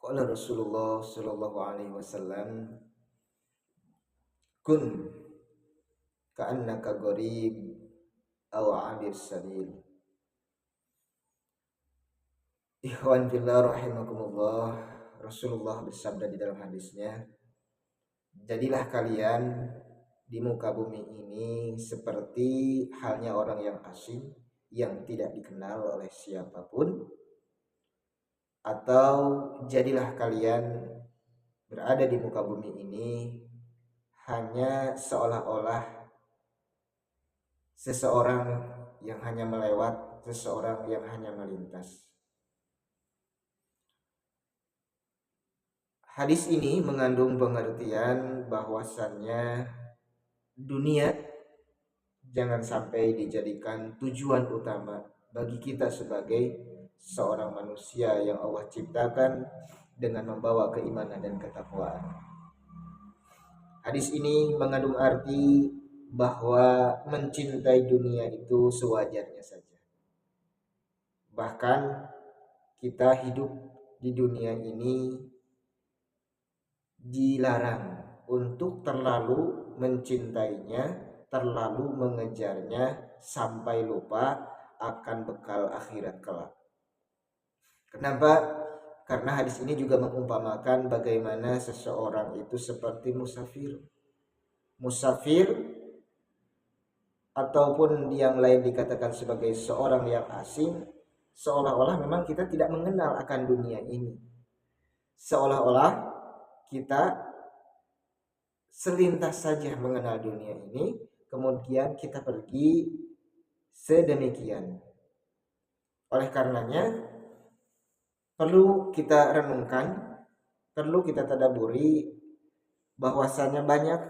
Qala Rasulullah sallallahu alaihi wasallam, kun ka'annaka gharib aw 'abir sabil. Ikhwan fillah rahimakumullah. Rasulullah bersabda di dalam hadisnya, jadilah kalian di muka bumi ini seperti halnya orang yang asing yang tidak dikenal oleh siapapun, atau jadilah kalian berada di muka bumi ini hanya seolah-olah seseorang yang hanya melewat, seseorang yang hanya melintas. Hadis ini mengandung pengertian bahwasannya dunia jangan sampai dijadikan tujuan utama bagi kita sebagai seorang manusia yang Allah ciptakan dengan membawa keimanan dan ketakwaan. Hadis ini mengandung arti bahwa mencintai dunia itu sewajarnya saja. Bahkan kita hidup di dunia ini dilarang untuk terlalu mencintainya, terlalu mengejarnya sampai lupa akan bekal akhirat kelak. Kenapa? Karena hadis ini juga mengumpamakan bagaimana seseorang itu seperti musafir. Musafir ataupun yang lain dikatakan sebagai seorang yang asing, seolah-olah memang kita tidak mengenal akan dunia ini. Seolah-olah kita selintas saja mengenal dunia ini, kemudian kita pergi sedemikian. Oleh karenanya, perlu kita renungkan, perlu kita tadaburi bahwasanya banyak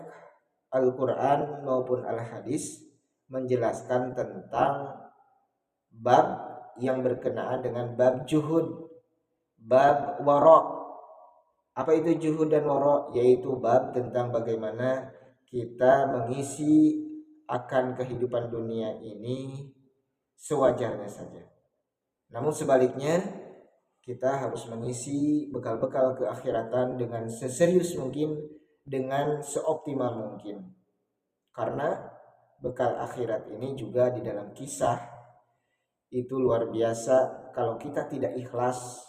Al-Quran maupun Al-Hadis menjelaskan tentang bab yang berkenaan dengan bab juhud, bab wara'. Apa itu juhud dan wara'? Yaitu bab tentang bagaimana kita mengisi akan kehidupan dunia ini sewajarnya saja. Namun sebaliknya, kita harus mengisi bekal-bekal keakhiratan dengan seserius mungkin, dengan seoptimal mungkin. Karena bekal akhirat ini juga di dalam kisah itu luar biasa. Kalau kita tidak ikhlas,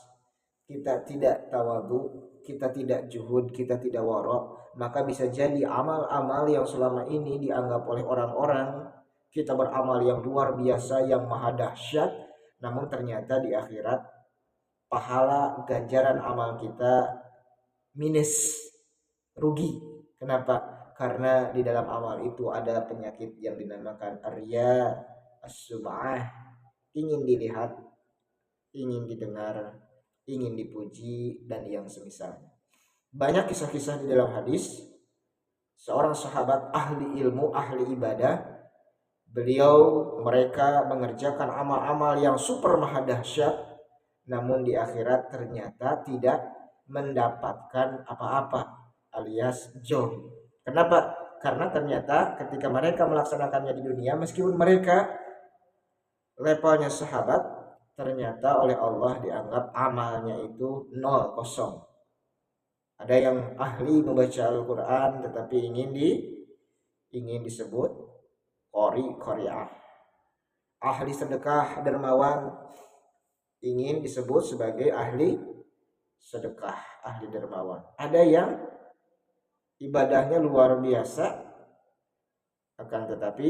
kita tidak tawadu, kita tidak juhud, kita tidak wara', maka bisa jadi amal-amal yang selama ini dianggap oleh orang-orang kita beramal yang luar biasa, yang maha dahsyat, namun ternyata di akhirat pahala ganjaran amal kita minus, rugi. Kenapa? Karena di dalam amal itu ada penyakit yang dinamakan riya, as-sum'ah, ingin dilihat, ingin didengar, ingin dipuji, dan yang semisalnya. Banyak kisah-kisah di dalam hadis. Seorang sahabat ahli ilmu, ahli ibadah, mereka mengerjakan amal-amal yang super maha dahsyat, namun di akhirat ternyata tidak mendapatkan apa-apa, alias jom. Kenapa? Karena ternyata ketika mereka melaksanakannya di dunia, meskipun mereka levelnya sahabat, ternyata oleh Allah dianggap amalnya itu 0, kosong. Ada yang ahli membaca Al-Quran tetapi ingin disebut qari'ah. Ahli sedekah dermawan ingin disebut sebagai ahli sedekah, ahli dermawan. Ada yang ibadahnya luar biasa akan tetapi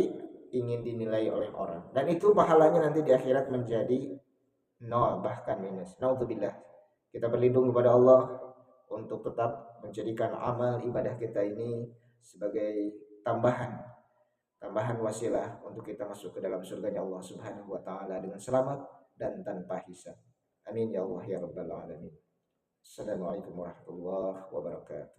ingin dinilai oleh orang, dan itu pahalanya nanti di akhirat menjadi 0, bahkan minus. Naudzubillah. Kita berlindung kepada Allah untuk tetap menjadikan amal ibadah kita ini sebagai tambahan wasilah untuk kita masuk ke dalam surganya Allah Subhanahu wa taala dengan selamat dan tanpa hisab. Amin ya Allah ya rabbal alamin. Assalamualaikum warahmatullahi wabarakatuh.